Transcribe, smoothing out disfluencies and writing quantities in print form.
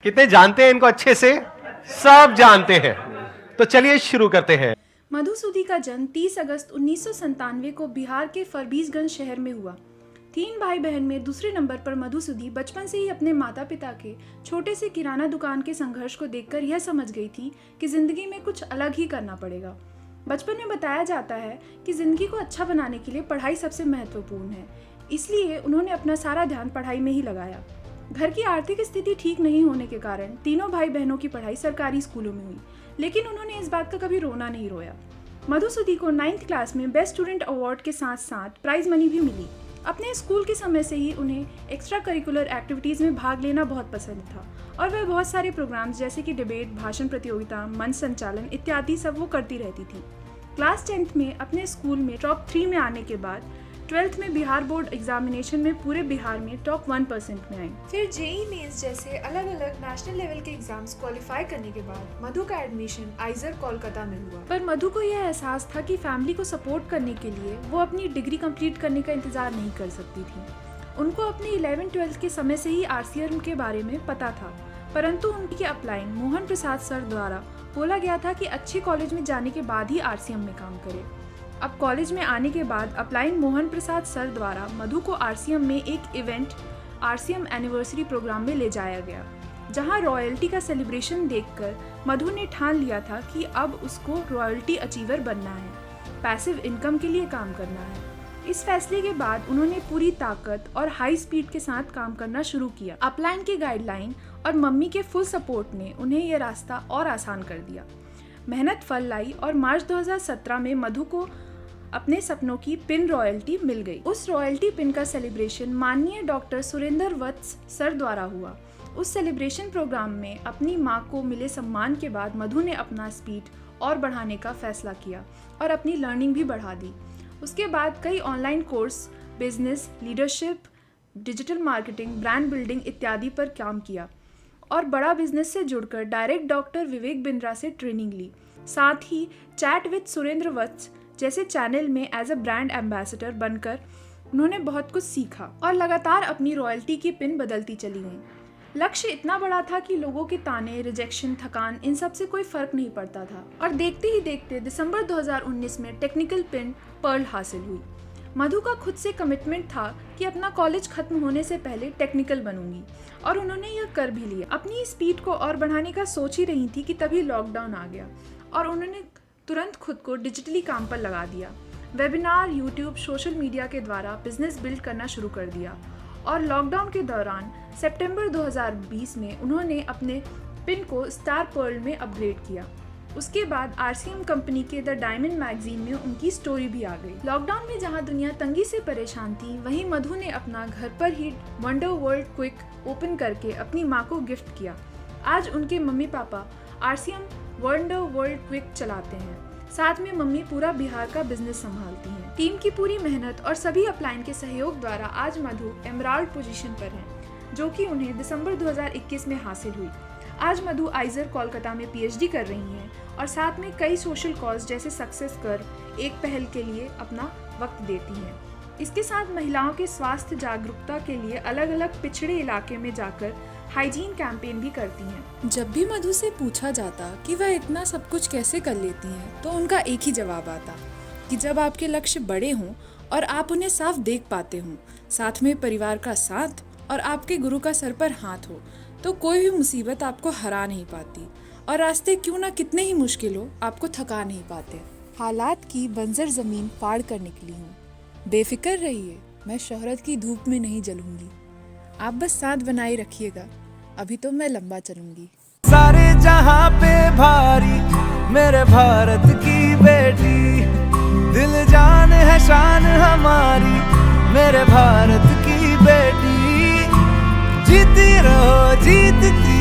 कितने जानते हैं इनको अच्छे से? सब जानते हैं। तो चलिए शुरू करते हैं। मधुसूदी का जन्म 30 अगस्त 1997 को बिहार के फरबीसगंज शहर में हुआ। 3 भाई बहन में दूसरे नंबर पर मधुसूदी बचपन से ही अपने माता पिता के छोटे से किराना दुकान के संघर्ष को देखकर यह समझ गई थी कि जिंदगी में कुछ अलग ही करना पड़ेगा। बचपन में बताया जाता है कि जिंदगी को अच्छा बनाने के लिए पढ़ाई सबसे महत्वपूर्ण है, इसलिए उन्होंने अपना सारा ध्यान पढ़ाई में ही लगाया। घर की आर्थिक स्थिति ठीक नहीं होने के कारण तीनों भाई बहनों की पढ़ाई सरकारी स्कूलों में हुई, लेकिन उन्होंने इस बात का कभी रोना नहीं रोया। मधुसूदी को 9th क्लास में बेस्ट स्टूडेंट अवार्ड के साथ साथ प्राइज मनी भी मिली। अपने स्कूल के समय से ही उन्हें एक्स्ट्रा करिकुलर एक्टिविटीज़ में भाग लेना बहुत पसंद था और वह बहुत सारे प्रोग्राम्स जैसे कि डिबेट, भाषण प्रतियोगिता, मंच संचालन इत्यादि सब वो करती रहती थी। क्लास 10th में अपने स्कूल में टॉप 3 में आने के बाद 12th में बिहार बोर्ड एग्जामिनेशन में पूरे बिहार में टॉप 1% में आई। फिर जेईई मेंस जैसे अलग अलग नेशनल लेवल के एग्जाम्स क्वालिफाई करने के बाद मधु का एडमिशन आइजर कोलकाता में हुआ। पर मधु को यह एहसास था कि फैमिली को सपोर्ट करने के लिए वो अपनी डिग्री कंप्लीट करने का इंतजार नहीं कर सकती थी। उनको अपनी 11th-12th के समय से ही आरसीएम के बारे में पता था, परंतु उनकी अपलाइन मोहन प्रसाद सर द्वारा बोला गया था कि अच्छे कॉलेज में जाने के बाद ही आरसीएम में काम करे। अब कॉलेज में आने के बाद अपलाइन मोहन प्रसाद सर द्वारा मधु को आरसीएम में एक इवेंट आरसीएम एनिवर्सरी प्रोग्राम में ले जाया गया, जहां रॉयल्टी का सेलिब्रेशन देखकर मधु ने ठान लिया था कि अब उसको रॉयल्टी अचीवर बनना है, पैसिव इनकम के लिए काम करना है। इस फैसले के बाद उन्होंने पूरी ताकत और हाई स्पीड के साथ काम करना शुरू किया। अपलाइन के गाइडलाइन और मम्मी के फुल सपोर्ट ने उन्हें यह रास्ता और आसान कर दिया। मेहनत फल लाई और मार्च 2017 में मधु को अपने सपनों की पिन रॉयल्टी मिल गई। उस रॉयल्टी पिन का सेलिब्रेशन माननीय डॉक्टर सुरेंद्र वत्स सर द्वारा हुआ। उस सेलिब्रेशन प्रोग्राम में अपनी मां को मिले सम्मान के बाद मधु ने अपना स्पीड और बढ़ाने का फैसला किया और अपनी लर्निंग भी बढ़ा दी। उसके बाद कई online course, business, leadership, digital marketing, brand building इत्यादि पर काम किया और बड़ा बिजनेस से जुड़कर डायरेक्ट डॉक्टर विवेक बिंद्रा से ट्रेनिंग ली। साथ ही चैट विद सुरेंद्र वत्स जैसे चैनल में एज अ ब्रांड एम्बेसडर बनकर उन्होंने बहुत कुछ सीखा और लगातार अपनी रॉयल्टी की पिन बदलती चली गई। लक्ष्य इतना बड़ा था कि लोगों के ताने, रिजेक्शन, थकान इन सब से कोई फर्क नहीं पड़ता था और देखते ही देखते दिसंबर 2019 में टेक्निकल पिन पर्ल हासिल हुई। मधु का खुद से कमिटमेंट था कि अपना कॉलेज खत्म होने से पहले टेक्निकल बनूंगी और उन्होंने यह कर भी लिया। अपनी स्पीड को और बढ़ाने का सोच ही रही थी कि तभी लॉकडाउन आ गया और उन्होंने तुरंत खुद को डिजिटली काम पर लगा दिया। वेबिनार, यूट्यूब, सोशल मीडिया के द्वारा बिजनेस बिल्ड करना शुरू कर दिया और लॉकडाउन के दौरान सितंबर 2020 में उन्होंने अपने पिन को स्टार पर्ल में अपग्रेड किया। उसके बाद आरसीएम कंपनी के द डायमंड मैगजीन में उनकी स्टोरी भी आ गई। लॉकडाउन में जहां दुनिया तंगी से परेशान थी, वहीं मधु ने अपना घर पर ही वंडर वर्ल्ड क्विक ओपन करके अपनी मां को गिफ्ट किया। आज उनके mummy papa RCM wonder world quick चलाते हैं। साथ में मम्मी पूरा बिहार का बिजनेस संभालती हैं। टीम की पूरी मेहनत और सभी अपलाइन के सहयोग द्वारा आज मधु एमराल्ड पोजीशन पर हैं, जो कि उन्हें दिसंबर 2021 में हासिल हुई। आज मधु आइजर कोलकाता में पीएचडी कर रही हैं और साथ में कई सोशल कॉज जैसे सक्सेस कर्व एक पहल के लिए अपना वक्त देती हैं। इसके साथ महिलाओं के स्वास्थ्य जागरूकता के लिए अलग अलग पिछड़े इलाके में जाकर हाइजीन कैंपेन भी करती हैं। जब भी मधु से पूछा जाता कि वह इतना सब कुछ कैसे कर लेती हैं, तो उनका एक ही जवाब आता कि जब आपके लक्ष्य बड़े हों और आप उन्हें साफ देख पाते हों, साथ में परिवार का साथ और आपके गुरु का सर पर हाथ हो, तो कोई भी मुसीबत आपको हरा नहीं पाती और रास्ते क्यों ना कितने ही मुश्किल हो, आपको थका नहीं पाते। हालात की बंजर जमीन फाड़ कर निकली हूँ, बेफिक्र रहिए, मैं शोहरत की धूप में नहीं जलूंगी। आप बस साथ बनाए रखिएगा, अभी तो मैं लंबा चलूंगी। सारे जहां पे भारी मेरे भारत की बेटी, दिल जान है शान हमारी मेरे भारत की बेटी। जीती रहो जीतती